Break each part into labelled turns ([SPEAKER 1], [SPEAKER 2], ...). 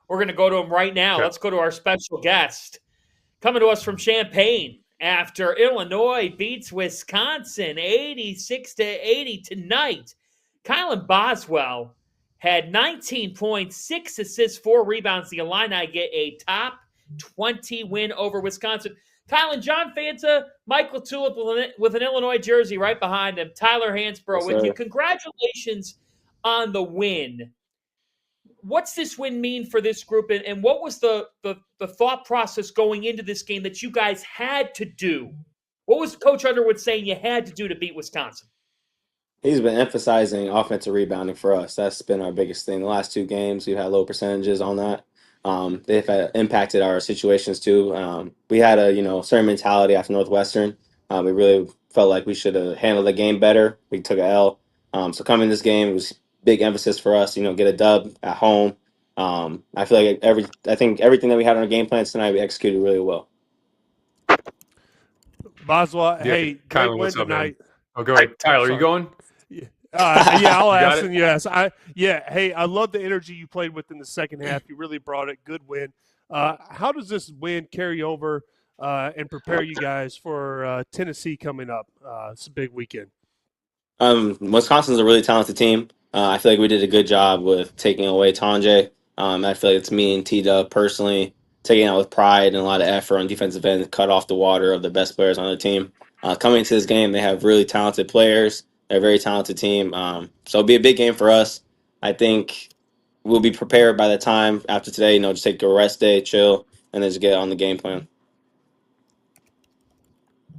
[SPEAKER 1] We're going to go to him right now.
[SPEAKER 2] Okay.
[SPEAKER 1] Let's go to our special guest. Coming to us from Champaign after Illinois beats Wisconsin 86-80 tonight. Kylan Boswell had 19 points, 6 assists, 4 rebounds. The Illini get a top 20 win over Wisconsin. Kylan, John Fanta, Michael Tulip with an Illinois jersey right behind him. Tyler Hansborough with you. Congratulations on the win. What's this win mean for this group, and what was the thought process going into this game that you guys had to do? What was Coach Underwood saying you had to do to beat Wisconsin?
[SPEAKER 3] He's been emphasizing offensive rebounding for us. That's been our biggest thing. The last 2 games, we've had low percentages on that. They've impacted our situations too. We had a certain mentality after Northwestern. We really felt like we should have handled the game better. We took a L. So coming this game, it was big emphasis for us. Get a dub at home. I feel like I think everything that we had on our game plan tonight, we executed really well.
[SPEAKER 4] Boswell,
[SPEAKER 2] Yeah,
[SPEAKER 4] hey,
[SPEAKER 2] Kylan,
[SPEAKER 4] great win
[SPEAKER 2] what's up, man?
[SPEAKER 4] tonight.
[SPEAKER 2] Oh, go ahead. Tyler, are you going?
[SPEAKER 4] Yeah, I'll
[SPEAKER 2] You got
[SPEAKER 4] ask
[SPEAKER 2] it?
[SPEAKER 4] him. Yes, hey, I love the energy you played with in the second half. You really brought it. Good win. How does this win carry over and prepare you guys for Tennessee coming up? It's a big weekend.
[SPEAKER 3] Wisconsin's a really talented team. I feel like we did a good job with taking away Tonje. I feel like it's me and T-Dub personally taking it out with pride and a lot of effort on defensive end to cut off the water of the best players on the team. Coming into this game, they have really talented players. They're a very talented team. So it'll be a big game for us. I think we'll be prepared by the time after today, just take a rest day, chill, and then just get on the game plan.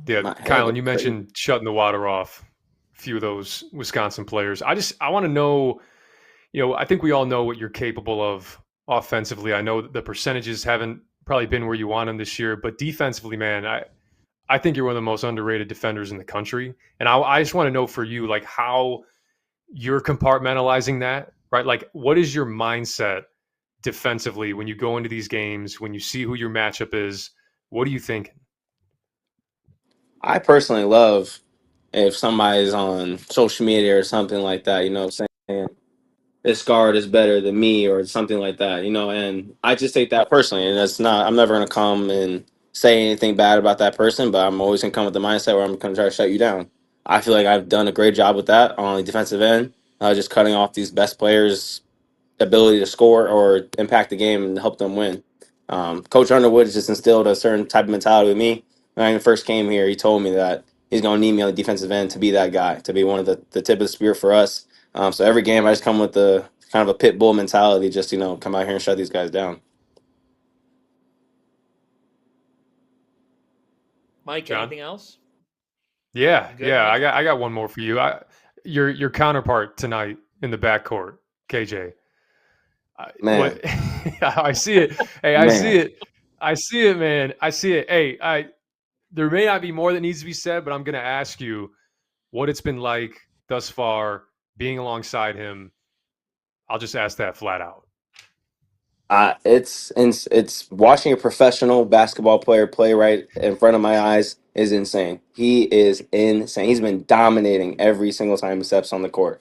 [SPEAKER 2] Yeah,
[SPEAKER 3] My head
[SPEAKER 2] Kylan,
[SPEAKER 3] looks
[SPEAKER 2] you
[SPEAKER 3] crazy.
[SPEAKER 2] mentioned shutting the water off a few of those Wisconsin players. I want to know, I think we all know what you're capable of offensively. I know that the percentages haven't probably been where you want them this year, but defensively, man, I think you're one of the most underrated defenders in the country. And I just want to know for you, like, how you're compartmentalizing that, right? Like, what is your mindset defensively when you go into these games, when you see who your matchup is? What are you thinking?
[SPEAKER 3] I personally love if somebody's on social media or something like that, saying this guard is better than me or something like that, and I just take that personally. And I'm never going to come and say anything bad about that person, but I'm always going to come with the mindset where I'm going to try to shut you down. I feel like I've done a great job with that on the defensive end, just cutting off these best players' ability to score or impact the game and help them win. Coach Underwood has just instilled a certain type of mentality with me. When I first came here, he told me that he's going to need me on the defensive end to be that guy, to be one of the tip of the spear for us. So every game, I just come with the kind of a pit bull mentality, just come out here and shut these guys down.
[SPEAKER 1] Mike,
[SPEAKER 2] John?
[SPEAKER 1] anything else?
[SPEAKER 2] Yeah,
[SPEAKER 1] Good,
[SPEAKER 2] yeah.
[SPEAKER 1] Mike?
[SPEAKER 2] I got one more for you. Your counterpart tonight in the backcourt, KJ.
[SPEAKER 3] Man.
[SPEAKER 2] I see it. Hey, I see it. I see it, man. I see it. Hey, there may not be more that needs to be said, but I'm going to ask you what it's been like thus far being alongside him. I'll just ask that flat out.
[SPEAKER 3] It's watching a professional basketball player play right in front of my eyes is insane. He is insane. He's been dominating every single time he steps on the court.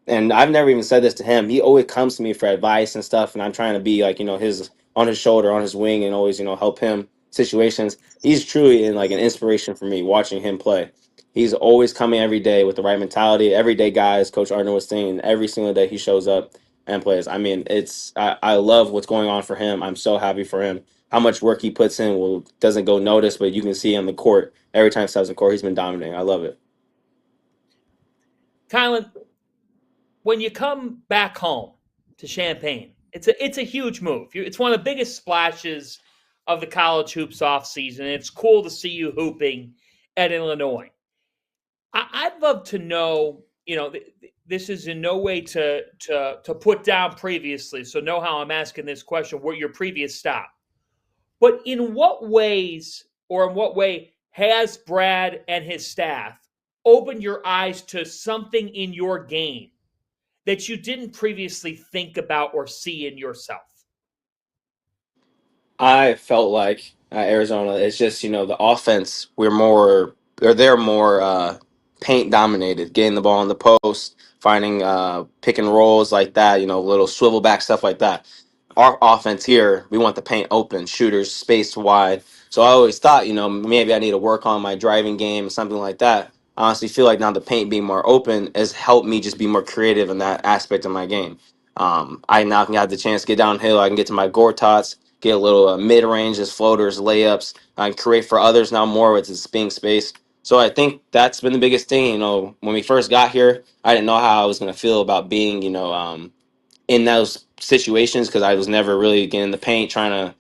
[SPEAKER 3] And I've never even said this to him. He always comes to me for advice and stuff, and I'm trying to be like, his on his shoulder, on his wing, and always, help him situations. He's truly like an inspiration for me watching him play. He's always coming every day with the right mentality. Everyday guy, as Coach Arnold was saying, every single day he shows up and plays. I mean, I love what's going on for him. I'm so happy for him. How much work he puts in doesn't go noticed, but you can see on the court every time he steps on the court, he's been dominating. I love it.
[SPEAKER 1] Kylan, when you come back home to Champaign, it's a huge move. It's one of the biggest splashes of the college hoops offseason, and it's cool to see you hooping at Illinois. I'd love to know, this is in no way to put down previously, so know how I'm asking this question, what your previous stop. But in what ways or in what way has Brad and his staff opened your eyes to something in your game that you didn't previously think about or see in yourself?
[SPEAKER 3] I felt like Arizona, it's just, the offense, they're more paint dominated, getting the ball in the post, finding pick and rolls like that, little swivel back stuff like that. our offense here, we want the paint open, shooters spaced wide. So I always thought, maybe I need to work on my driving game, something like that. I honestly feel like now the paint being more open has helped me just be more creative in that aspect of my game. I now can have the chance to get downhill. I can get to my Gortats, get a little mid ranges, floaters, layups. I can create for others now more with its being space. So I think that's been the biggest thing. When we first got here, I didn't know how I was going to feel about being, in those situations because I was never really getting in the paint, trying to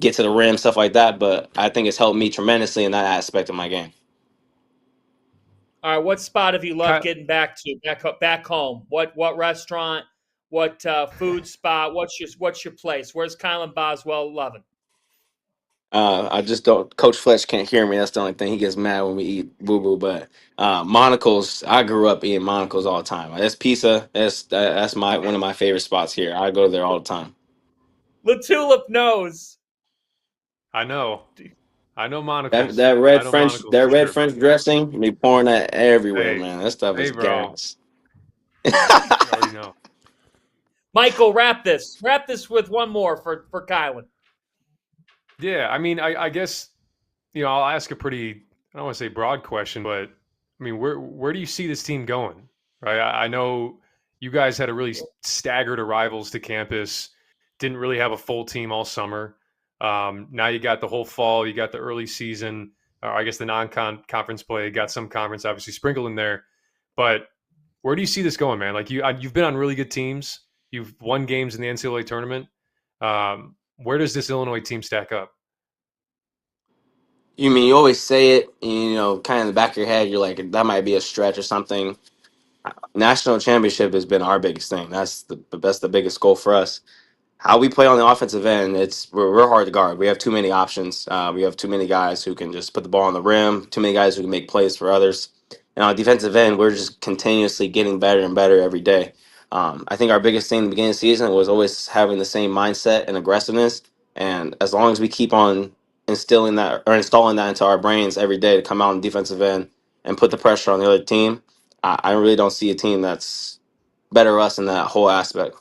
[SPEAKER 3] get to the rim, stuff like that. But I think it's helped me tremendously in that aspect of my game.
[SPEAKER 1] All right, what spot have you loved
[SPEAKER 2] Ky-
[SPEAKER 1] getting back to back home? What restaurant? What food spot? What's your place? Where's Kylan Boswell loving?
[SPEAKER 3] I just don't. Coach Fletch can't hear me. That's the only thing. He gets mad when we eat boo boo. But Monocle's. I grew up eating Monocle's all the time. That's pizza. That's my one of my favorite spots here. I go there all the time.
[SPEAKER 1] The Tulip knows.
[SPEAKER 2] I know. I know
[SPEAKER 3] That
[SPEAKER 2] monocles.
[SPEAKER 3] that
[SPEAKER 2] I
[SPEAKER 3] red
[SPEAKER 2] know
[SPEAKER 3] French
[SPEAKER 2] monocles
[SPEAKER 3] that
[SPEAKER 2] for
[SPEAKER 3] red
[SPEAKER 2] sure.
[SPEAKER 3] French dressing, be pouring that everywhere,
[SPEAKER 2] Hey,
[SPEAKER 3] man. That stuff
[SPEAKER 2] hey,
[SPEAKER 3] is
[SPEAKER 2] bro.
[SPEAKER 3] gas.
[SPEAKER 2] You already know.
[SPEAKER 1] Michael, wrap this. Wrap this with one more for Kylan.
[SPEAKER 2] Yeah, I mean, I guess I'll ask a pretty, I don't want to say broad question, but I mean, where do you see this team going? Right? I know you guys had a really staggered arrivals to campus, didn't really have a full team all summer. Now you got the whole fall, you got the early season, or I guess the non-conference play, got some conference obviously sprinkled in there. But where do you see this going, man? Like you've been on really good teams, you've won games in the NCAA tournament. Where does this Illinois team stack up?
[SPEAKER 3] You always say it, kind of in the back of your head, you're like, that might be a stretch or something. National championship has been our biggest thing. That's the biggest goal for us. How we play on the offensive end, we're hard to guard. We have too many options. We have too many guys who can just put the ball on the rim. Too many guys who can make plays for others. And on the defensive end, we're just continuously getting better and better every day. I think our biggest thing in the beginning of the season was always having the same mindset and aggressiveness. And as long as we keep on instilling that or installing that into our brains every day to come out on the defensive end and put the pressure on the other team, I really don't see a team that's better us in that whole aspect.